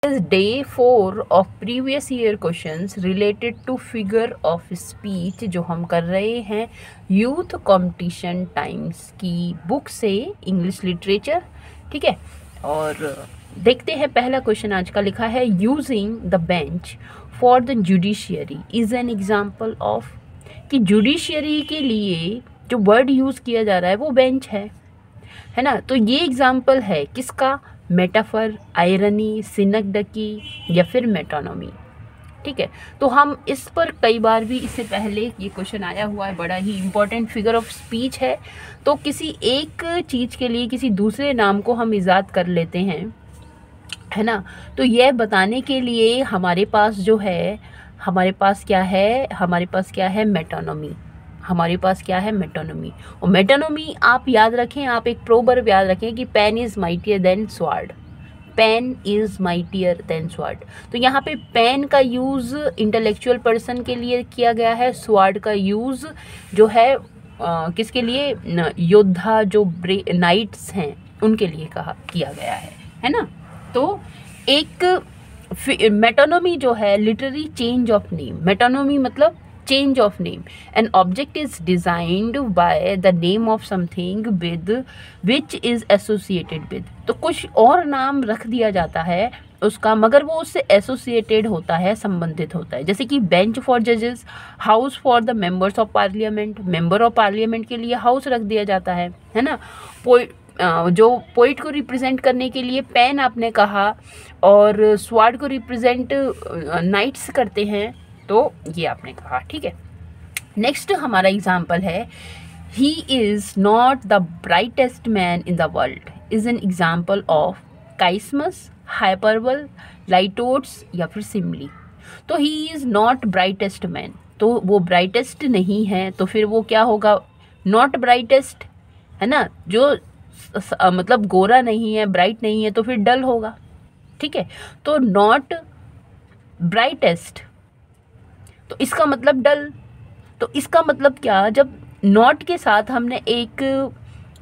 is day 4 of previous year questions related to figure of speech जो हम कर रहे हैं यूथ कंपटीशन टाइम्स की बुक से इंग्लिश लिटरेचर। ठीक है, और देखते हैं पहला क्वेश्चन आज का। लिखा है using the bench for the judiciary is an example of, कि जुडिशियरी के लिए जो वर्ड यूज़ किया जा रहा है वो बेंच है ना। तो ये एग्जाम्पल है किसका? मेटाफर, आयरनी, सिनकडकी या फिर मेटोनॉमी। ठीक है, तो हम इस पर कई बार भी इससे पहले ये क्वेश्चन आया हुआ है, बड़ा ही इम्पोर्टेंट फिगर ऑफ स्पीच है। तो किसी एक चीज़ के लिए किसी दूसरे नाम को हम इजाद कर लेते हैं, है ना। तो यह बताने के लिए हमारे पास जो है, हमारे पास क्या है मेटोनॉमी। हमारे पास क्या है? मेटोनॉमी। और मेटोनॉमी आप याद रखें, आप एक प्रोवर्ब याद रखें कि pen is mightier than sword. Pen is mightier than sword. तो यहाँ पे पेन का यूज़ इंटेलेक्चुअल पर्सन के लिए किया गया है, स्वॉर्ड का यूज़ जो है किसके लिए? योद्धा जो नाइट्स हैं उनके लिए किया गया है ना। तो एक मेटोनॉमी जो है लिटरेरी चेंज ऑफ नेम। मेटोनॉमी मतलब change of name. An object is designed by the name of something with which is associated with. तो कुछ और नाम रख दिया जाता है उसका, मगर वो उससे एसोसिएटेड होता है, संबंधित होता है। जैसे कि बेंच फॉर जजेस, house for the members of parliament. Member of parliament के लिए हाउस रख दिया जाता है ना। जो पोइट को रिप्रेजेंट करने के लिए पेन आपने कहा, और स्वॉर्ड को रिप्रेजेंट नाइट्स करते हैं, तो ये आपने कहा। ठीक है, नेक्स्ट हमारा एग्जाम्पल है he is not the brightest man in the world is an example of chiasmus, hyperbole, litotes या फिर सिमली। तो he is not brightest man, तो वो ब्राइटेस्ट नहीं है, तो फिर वो क्या होगा? नॉट ब्राइटेस्ट, है ना। जो मतलब गोरा नहीं है, ब्राइट नहीं है, तो फिर डल होगा। ठीक है, तो नॉट ब्राइटेस्ट, तो इसका मतलब डल। तो इसका मतलब क्या? जब नॉट के साथ हमने एक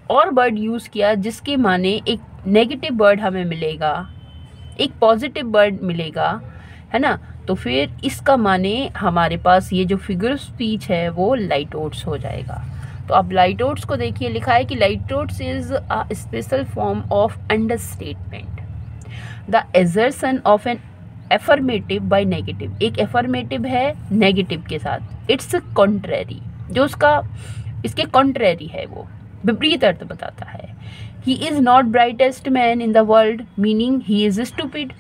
और वर्ड यूज़ किया जिसके माने एक नेगेटिव वर्ड हमें मिलेगा, एक पॉजिटिव वर्ड मिलेगा, है ना। तो फिर इसका माने हमारे पास ये जो फिगर ऑफ स्पीच है वो लाइटोट्स हो जाएगा। तो अब लाइटोट्स को देखिए, लिखा है कि litotes is a special form of understatement, the assertion of an affirmative by negative. एक एफर्मेटिव है नेगेटिव के साथ, इट्स कॉन्ट्रेरी, जो उसका इसके कॉन्ट्रेरी है, वो विपरीत अर्थ बताता है। He is not brightest man in the world, meaning he is stupid,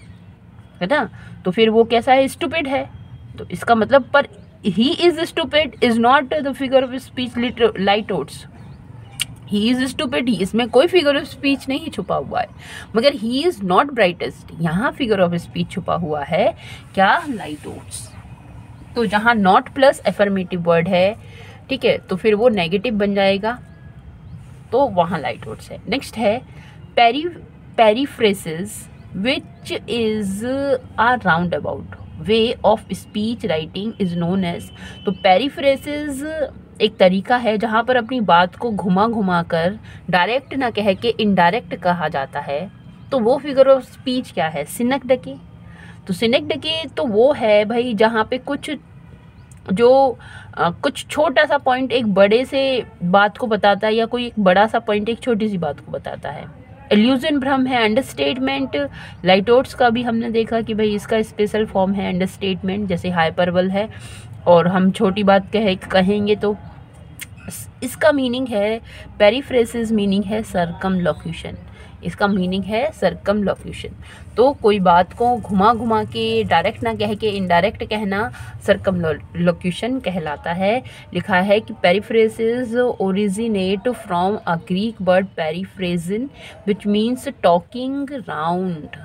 है ना। तो फिर वो कैसा है? स्टूपिड है। तो इसका मतलब, पर he is stupid is not the figure of speech litotes. He is stupid, इसमें कोई फिगर ऑफ स्पीच नहीं छुपा हुआ है, मगर ही इज़ नॉट ब्राइटेस्ट, यहाँ फिगर ऑफ स्पीच छुपा हुआ है, क्या? लाइटोट्स। तो जहाँ नॉट प्लस एफर्मेटिव वर्ड है, ठीक है, तो फिर वो नेगेटिव बन जाएगा, तो वहाँ लाइटोट्स है। नेक्स्ट है periphrasis which is a roundabout way of speech writing is known as. तो पेरीफ्रेसिस एक तरीका है जहाँ पर अपनी बात को घुमा कर डायरेक्ट ना कह के इनडायरेक्ट कहा जाता है। तो वो फिगर ऑफ स्पीच क्या है? सिनकडकी। तो सिनकडकी तो वो है भाई जहाँ पे कुछ छोटा सा पॉइंट एक बड़े से बात को बताता है, या कोई एक बड़ा सा पॉइंट एक छोटी सी बात को बताता है। इल्यूजन भ्रम है अंडरस्टेटमेंट। लाइटोट्स का भी हमने देखा कि भाई इसका स्पेशल फॉर्म है अंडरस्टेटमेंट, जैसे हाइपरबल है, और हम छोटी बात कहेंगे तो इसका मीनिंग है, पेरीफ्रेसिस मीनिंग है सर्कमलोक्यूशन। इसका मीनिंग है सर्कमलोक्यूशन। तो कोई बात को घुमा के डायरेक्ट ना कह के इनडायरेक्ट कहना सर्कमलोक्यूशन कहलाता है। लिखा है कि periphrasis originate from a Greek word periphrazein which means talking around.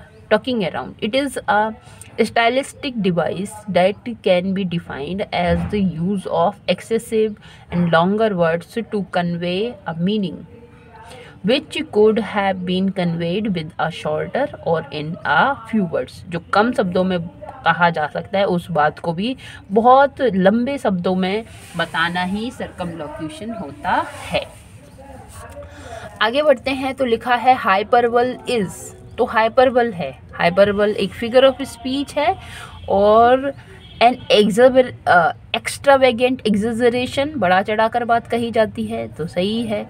It is a stylistic device that can be defined as the use of excessive and longer words to convey a meaning which could have been conveyed with a shorter or in a few words। जो कम शब्दों में कहा जा सकता है उस बात को भी बहुत लंबे शब्दों में बताना ही सर्कमलोक्यूशन होता है। आगे बढ़ते हैं, तो लिखा है हाइपरबल इज तो हाइपरबल है। हाइपरबल एक फिगर ऑफ स्पीच है और एन एक्स्ट्रावेगेंट एग्जेजरेशन, बढ़ा चढ़ाकर बात कही जाती है, तो सही है।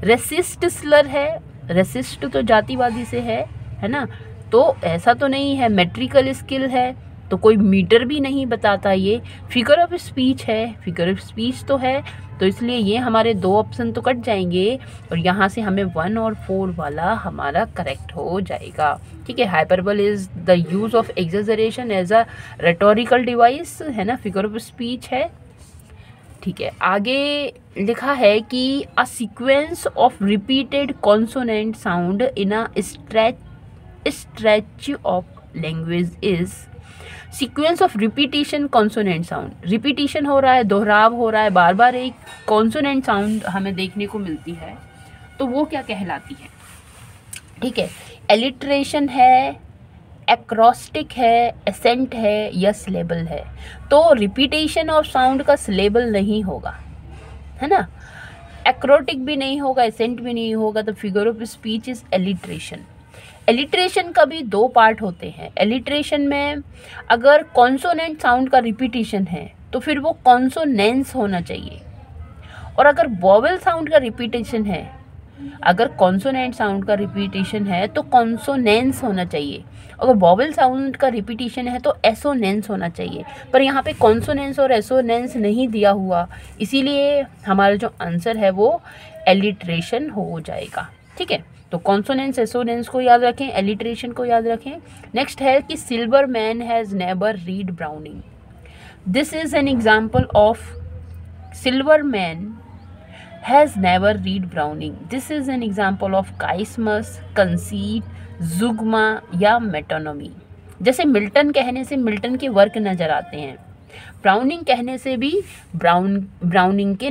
रेसिस्ट स्लर है, रेसिस्ट तो जातिवादी से है ना, तो ऐसा तो नहीं है। मेट्रिकल स्किल है, तो कोई मीटर भी नहीं बताता। ये फिगर ऑफ स्पीच है, फिगर ऑफ स्पीच तो है, तो इसलिए ये हमारे 2 ऑप्शन तो कट जाएंगे और यहाँ से हमें 1 और 4 वाला हमारा करेक्ट हो जाएगा। ठीक है, hyperbole is the use of exaggeration as a rhetorical device, है ना, फिगर ऑफ स्पीच है। ठीक है, आगे लिखा है कि a sequence of repeated consonant sound in a stretch of language is sequence of repetition consonant sound. Repetition हो रहा है, दोहराव हो रहा है, बार बार एक कॉन्सोनेंट साउंड हमें देखने को मिलती है, तो वो क्या कहलाती है? ठीक है, एलिट्रेशन है, एक्रोस्टिक है, एसेंट है या सिलेबल है। तो रिपीटेशन ऑफ साउंड का सिलेबल नहीं होगा, है ना, एक्रोटिक भी नहीं होगा, एसेंट भी नहीं होगा, तो figure of speech is alliteration. Alliteration का भी 2 पार्ट होते हैं। एलिट्रेशन में अगर कॉन्सोनेंट साउंड का रिपीटिशन है तो फिर वो कॉन्सोनेंस होना चाहिए, और अगर वोवेल साउंड का रिपीटिशन है, अगर कॉन्सोनेंट साउंड का रिपीटिशन है तो कॉन्सोनेंस होना चाहिए, अगर वोवेल साउंड का रिपीटिशन है तो एसोनेंस होना चाहिए। पर यहाँ पे कॉन्सोनेंस और एसोनेंस नहीं दिया हुआ, इसीलिए हमारा जो आंसर है वो एलिट्रेशन हो जाएगा। ठीक है, तो कॉन्सोनेंस एसोनेंस को याद रखें, एलिट्रेशन को याद रखें। नेक्स्ट है कि Silverman has never read Browning. This is an example of Silverman has never read Browning. This is an example of chiasmus, conceit, zeugma या मेटोनोमी। जैसे मिल्टन कहने से मिल्टन के वर्क नज़र आते हैं, ब्राउनिंग कहने से भी ब्राउनिंग के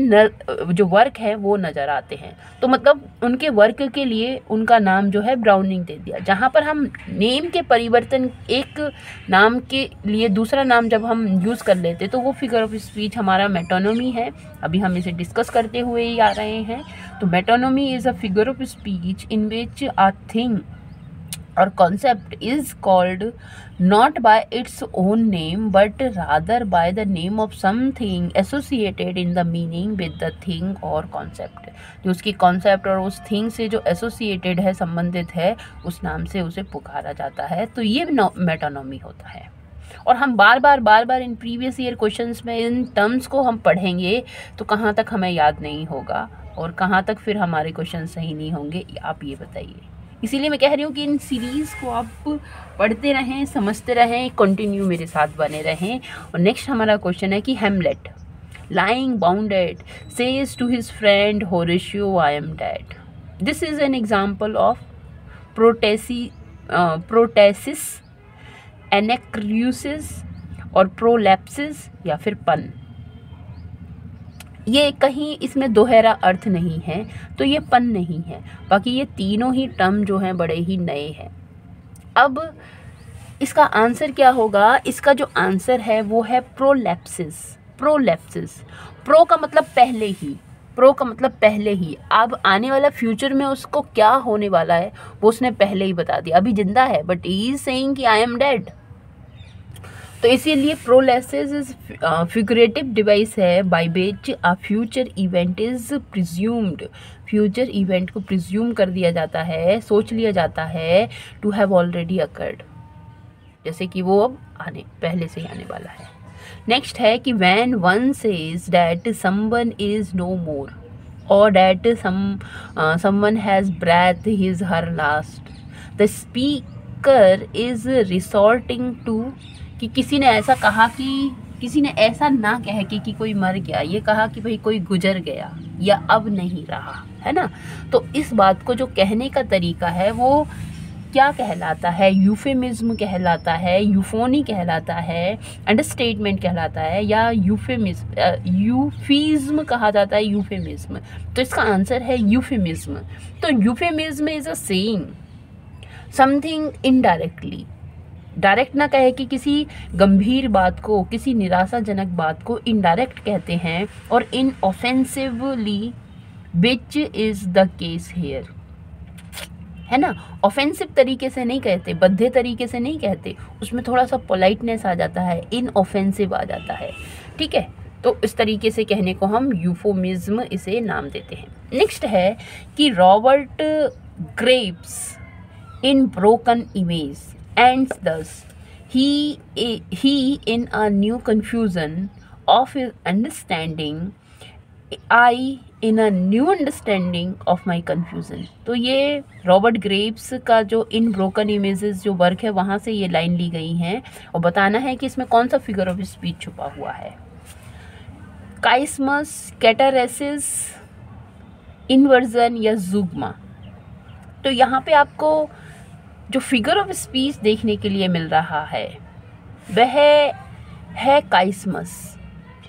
जो वर्क है वो नज़र आते हैं, तो मतलब उनके वर्क के लिए उनका नाम जो है ब्राउनिंग दे दिया। जहाँ पर हम नेम के परिवर्तन, एक नाम के लिए दूसरा नाम जब हम यूज़ कर लेते तो वो फिगर ऑफ स्पीच हमारा मेटोनोमी है। अभी हम इसे डिस्कस करते हुए ही आ रहे हैं। तो metonymy is a figure of speech in which a thing or concept is called not by its own name but rather by the name of something associated in the meaning with the thing or concept। जो उसकी concept और उस thing से जो associated है, संबंधित है, उस नाम से उसे पुकारा जाता है, तो ये मेटोनोमी होता है। और हम बार बार इन प्रीवियस ईयर क्वेश्चंस में इन टर्म्स को हम पढ़ेंगे तो कहाँ तक हमें याद नहीं होगा और कहाँ तक फिर हमारे क्वेश्चन सही नहीं होंगे, आप ये बताइए। इसीलिए मैं कह रही हूँ कि इन सीरीज़ को आप पढ़ते रहें, समझते रहें, कंटिन्यू मेरे साथ बने रहें। और नेक्स्ट हमारा क्वेश्चन है कि हेमलेट lying bounded says to his friend Horatio, I am dead। This is an example of protasis, anacrusis और प्रोलैप्सिस या फिर पन। ये कहीं इसमें दोहरा अर्थ नहीं है, तो ये पन नहीं है। बाकी ये तीनों ही टर्म जो हैं बड़े ही नए हैं। अब इसका आंसर क्या होगा? इसका जो आंसर है वो है प्रोलैप्सिस। प्रोलैप्सिस, प्रो का मतलब पहले ही, प्रो का मतलब पहले ही। अब आने वाला फ्यूचर में उसको क्या होने वाला है वो उसने पहले ही बता दिया। अभी जिंदा है बट ही इज सेइंग कि आई एम डेड, तो इसीलिए प्रोलैप्सिस इज फिगरेटिव डिवाइस है by which a future event is presumed. Future event को प्रिज्यूम कर दिया जाता है, सोच लिया जाता है टू हैव ऑलरेडी अकर्ड, जैसे कि वो अब पहले से ही आने वाला है। नेक्स्ट है कि when one says that someone is no more और that someone has breath his her last, the speaker is resorting to, कि किसी ने ऐसा कहा कि किसी ने ऐसा ना कह के कि कोई मर गया, ये कहा कि भाई कोई गुजर गया या अब नहीं रहा, है ना। तो इस बात को जो कहने का तरीका है वो क्या कहलाता है? यूफेमिज्म कहलाता है, यूफोनी कहलाता है, अंडरस्टेटमेंट कहलाता है, या यूफीज्म कहा जाता है, यूफेमिज्म। तो इसका आंसर है यूफेमिज्म। तो euphemism is a saying something indirectly, direct ना कहे कि किसी गंभीर बात को, किसी निराशाजनक बात को इनडायरेक्ट कहते हैं, और inoffensively which is the case here. है ना। ऑफेंसिव तरीके से नहीं कहते, बद्धे तरीके से नहीं कहते, उसमें थोड़ा सा पोलाइटनेस आ जाता है, इनऑफेंसिव आ जाता है, ठीक है। तो इस तरीके से कहने को हम यूफोमिज्म इसे नाम देते हैं। नेक्स्ट है कि Robert Graves in broken image and thus he in a new confusion of his understanding, I in a new understanding of my confusion। तो ये रॉबर्ट ग्रेव्स का जो इन ब्रोकन इमेजेस जो वर्क है वहाँ से ये लाइन ली गई हैं और बताना है कि इसमें कौन सा फिगर ऑफ स्पीच छुपा हुआ है। काइस्मस, कैटारेसिस, इन्वर्जन या जुग्मा। तो यहाँ पे आपको जो फिगर ऑफ स्पीच देखने के लिए मिल रहा है वह है काइस्मस।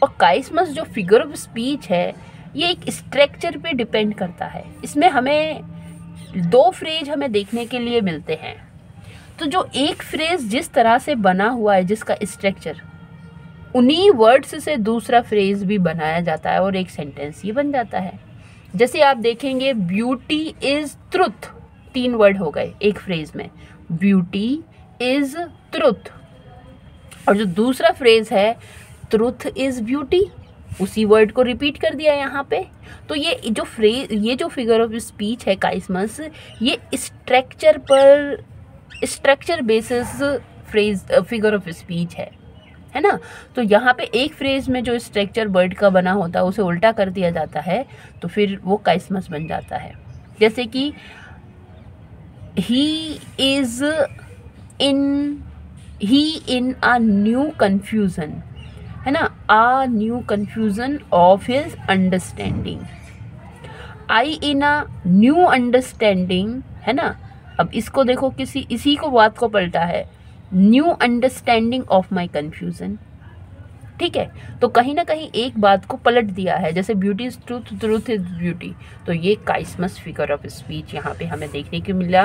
और काइस्मस जो फिगर ऑफ स्पीच है ये एक स्ट्रक्चर पे डिपेंड करता है। इसमें हमें दो फ्रेज हमें देखने के लिए मिलते हैं। तो जो एक फ्रेज जिस तरह से बना हुआ है जिसका स्ट्रक्चर, उन्हीं वर्ड्स से दूसरा फ्रेज भी बनाया जाता है और एक सेंटेंस ये बन जाता है। जैसे आप देखेंगे ब्यूटी इज ट्रुथ, 3 वर्ड हो गए एक फ्रेज में, ब्यूटी इज ट्रुथ। और जो दूसरा फ्रेज है ट्रुथ इज ब्यूटी, उसी वर्ड को रिपीट कर दिया यहाँ पे। तो ये जो फिगर ऑफ स्पीच है काइस्मस, ये structure basis phrase figure of speech है ना। तो यहाँ पे एक फ्रेज में जो स्ट्रक्चर वर्ड का बना होता है उसे उल्टा कर दिया जाता है तो फिर वो काइस्मस बन जाता है। जैसे कि he in a new confusion, है ना, a new confusion of his understanding। I in a new understanding, है ना। अब इसको देखो, इसी को बात को पलटा है, new understanding of my confusion, ठीक है। तो कहीं ना कहीं एक बात को पलट दिया है, जैसे beauty is truth, truth is beauty. तो ये काइस्मस फिगर ऑफ स्पीच यहाँ पे हमें देखने को मिला।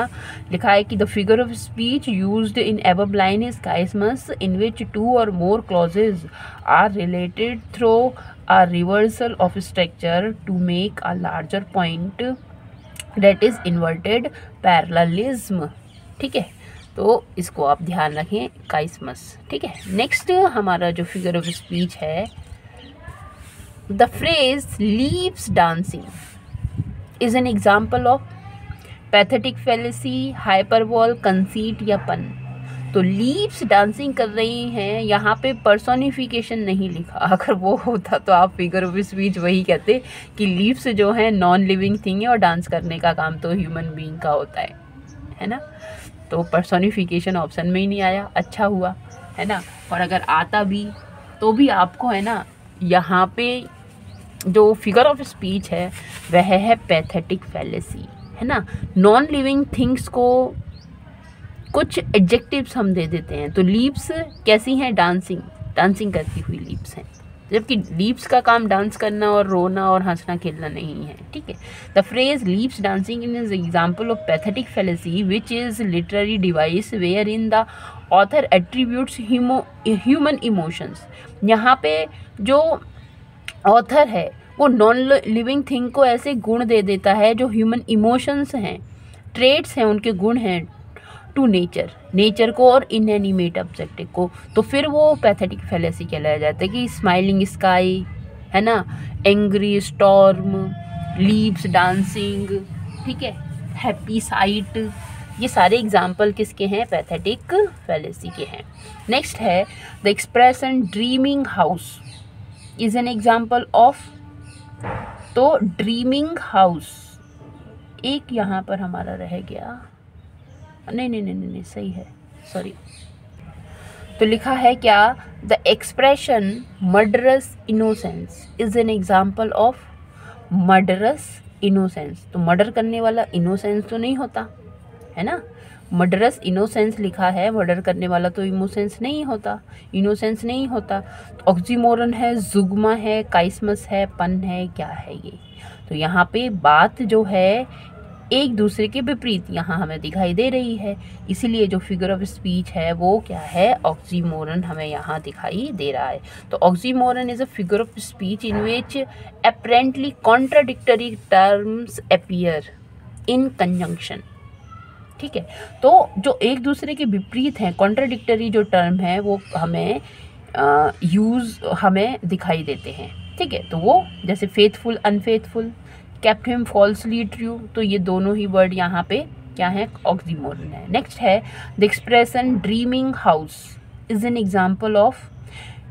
लिखा है कि the figure of speech used in above line is chiasmus in which 2 or more clauses are related through a reversal of structure to make a larger point, that is inverted parallelism, ठीक है। तो इसको आप ध्यान रखें, काइस्मस, ठीक है। Next हमारा जो फिगर ऑफ स्पीच है, the phrase leaves dancing is an example of pathetic fallacy, hyperbole, conceit या पन। तो लीव्स डांसिंग कर रही हैं, यहाँ पे पर्सोनिफिकेशन नहीं लिखा। अगर वो होता तो आप फिगर ऑफ स्पीच वही कहते कि लीव्स जो है नॉन लिविंग थिंग है और डांस करने का काम तो ह्यूमन बीइंग का होता है ना। तो पर्सोनिफिकेशन ऑप्शन में ही नहीं आया, अच्छा हुआ, है ना। और अगर आता भी तो भी आपको, है ना, यहाँ पे जो फिगर ऑफ स्पीच है वह है पैथेटिक फैलेसी, है ना। नॉन लिविंग थिंग्स को कुछ एडजेक्टिव्स हम दे देते हैं। तो लीव्स कैसी हैं, डांसिंग करती हुई लीव्स हैं, जबकि लीव्स का काम डांस करना और रोना और हंसना खेलना नहीं है, ठीक है। The phrase leaves dancing in is example of pathetic fallacy which is literary device where in the author attributes human emotions. यहाँ पे जो ऑथर है वो नॉन लिविंग थिंग को ऐसे गुण दे देता है जो ह्यूमन इमोशंस हैं, ट्रेट्स हैं, उनके गुण हैं टू नेचर को और इनएनिमेट ऑब्जेक्ट को। तो फिर वो पैथेटिक फेलेसी कहलाया जाता है कि स्माइलिंग स्काई, है ना, एंग्री स्टॉर्म, लीव्स डांसिंग, ठीक है, हैप्पी साइट, ये सारे एग्जाम्पल किसके हैं, पैथेटिक फेलेसी के हैं। नेक्स्ट है the expression dreaming house is an example of. तो ड्रीमिंग हाउस एक यहाँ पर हमारा रह गया, नहीं सही है, सॉरी। तो लिखा है क्या, the expression murderous innocence is an example of murderous innocence. तो मर्डर करने वाला इनोसेंस तो नहीं होता, है ना। मर्डरस इनोसेंस लिखा है, मर्डर करने वाला तो इनोसेंस नहीं होता। तो ऑक्सीमोरन है, जुग्मा है, काइस्मस है, पन है, क्या है ये। तो यहाँ पे बात जो है एक दूसरे के विपरीत यहाँ हमें दिखाई दे रही है, इसीलिए जो फिगर ऑफ स्पीच है वो क्या है, ऑक्सीमोरन हमें यहाँ दिखाई दे रहा है। तो oxymoron is a figure of speech in which apparently contradictory terms appear in conjunction, ठीक है। तो जो एक दूसरे के विपरीत हैं, कॉन्ट्राडिक्टरी जो टर्म है वो हमें हमें दिखाई देते हैं, ठीक है। तो वो जैसे faithful, unfaithful, kept him falsely true, तो ये दोनों ही वर्ड यहाँ पे क्या है, ऑक्सीमोरन है। नेक्स्ट है the expression dreaming house is an example of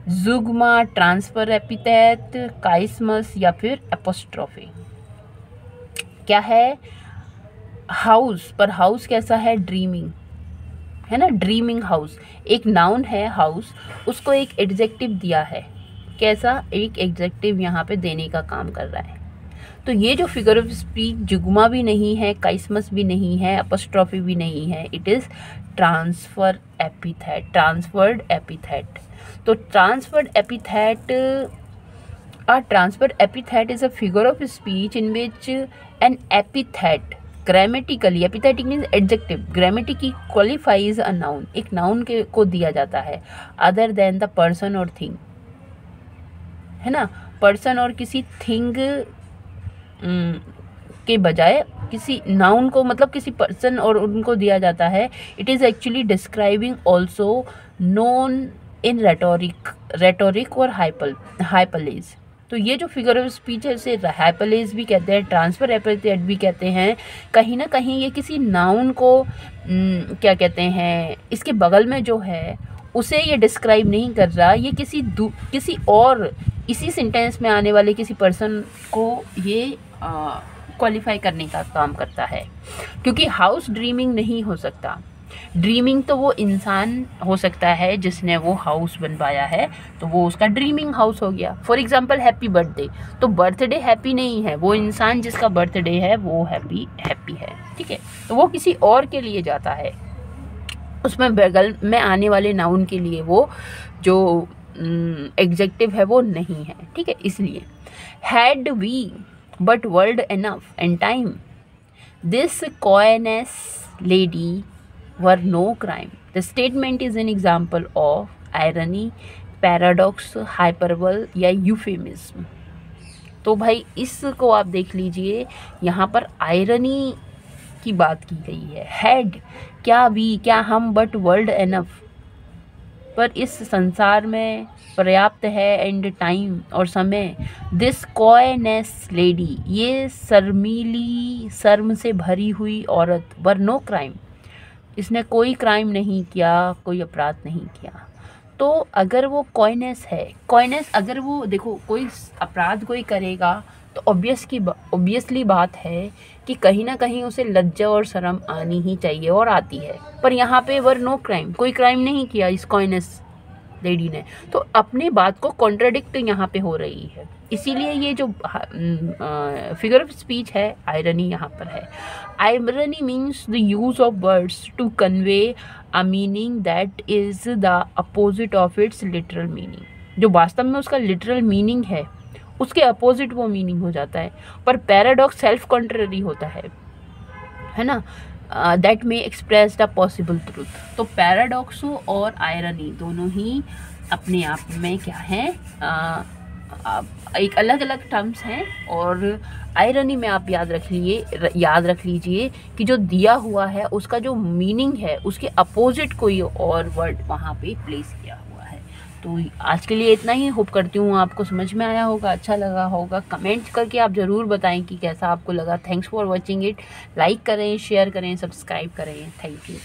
zeugma, transfer epithet, chiasmus या फिर एपोस्ट्रोफी। क्या है, हाउस, पर हाउस कैसा है, ड्रीमिंग है ना, ड्रीमिंग हाउस एक नाउन है, हाउस, उसको एक एडजेक्टिव दिया है, कैसा, एक एडजेक्टिव यहाँ पे देने का काम कर रहा है। तो ये जो फिगर ऑफ स्पीच जुग्मा भी नहीं है, काइस्मस भी नहीं है, एपोस्ट्रोफी भी नहीं है, it is transfer epithet, transferred epithet. तो transferred epithet, a transfer epithet is a figure of speech in which an epithet grammatically, epithet means adjective, grammatically qualifies a noun, एक noun के को दिया जाता है other than the person or thing, है ना, person और किसी thing के बजाय किसी नाउन को, मतलब किसी पर्सन और उनको दिया जाता है। It is actually describing also known in rhetoric और हाइपरलेज। तो ये जो फिगर ऑफ स्पीच है इसे हाइपरलेज भी कहते हैं, ट्रांसफर एपिथेट भी कहते हैं। कहीं ना कहीं ये किसी नाउन को क्या कहते हैं, इसके बगल में जो है उसे ये डिस्क्राइब नहीं कर रहा, ये किसी और इसी सेंटेंस में आने वाले किसी पर्सन को ये क्वालिफाई करने का काम करता है। क्योंकि हाउस ड्रीमिंग नहीं हो सकता, ड्रीमिंग तो वो इंसान हो सकता है जिसने वो हाउस बनवाया है, तो वो उसका ड्रीमिंग हाउस हो गया। फॉर एग्जांपल हैप्पी बर्थडे, तो बर्थडे हैप्पी नहीं है, वो इंसान जिसका बर्थडे है वो हैप्पी है, ठीक है। तो वो किसी और के लिए जाता है, उसमें बगल में आने वाले नाउन के लिए वो जो एग्जेक्टिव है वो नहीं है, ठीक है। इसलिए had we but world enough and time, this coyness lady were no crime. The statement is an example of irony, paradox, hyperbole या euphemism। तो भाई इसको आप देख लीजिए, यहाँ पर आयरनी की बात की गई है। हैड, क्या वी, क्या हम, बट वर्ल्ड एनफ, पर इस संसार में पर्याप्त है, एंड टाइम और समय, दिस कॉयनेस लेडी, ये शर्मीली, शर्म से भरी हुई औरत, वर नो क्राइम, इसने कोई क्राइम नहीं किया, कोई अपराध नहीं किया। तो अगर वो कॉयनेस है, कॉयनेस अगर वो देखो कोई अपराध कोई करेगा तो ऑब्वियसली बात है कि कहीं ना कहीं उसे लज्जा और शर्म आनी ही चाहिए, और आती है। पर यहाँ पे वर नो क्राइम, कोई क्राइम नहीं किया इस कॉयनेस लेडी ने, तो अपनी बात को कॉन्ट्राडिक्ट यहाँ पे हो रही है। इसीलिए ये जो फिगर ऑफ स्पीच है, आयरनी यहाँ पर है। Irony means the use of words to convey a meaning that is the opposite of its literal meaning. जो वास्तव में उसका लिटरल मीनिंग है उसके अपोजिट वो मीनिंग हो जाता है। पर पैराडॉक्स सेल्फ कॉन्ट्ररी होता है ना, that may express the possible truth. तो पैराडॉक्स और आयरनी दोनों ही अपने आप में क्या है, एक अलग अलग टर्म्स हैं। और आयरनी में आप याद रख लीजिए कि जो दिया हुआ है उसका जो मीनिंग है उसके अपोजिट कोई और वर्ड वहाँ पे प्लेस किया हुआ है। तो आज के लिए इतना ही। होप करती हूँ आपको समझ में आया होगा, अच्छा लगा होगा। कमेंट करके आप ज़रूर बताएं कि कैसा आपको लगा। Thanks for watching it. Like करें, शेयर करें, सब्सक्राइब करें। Thank you.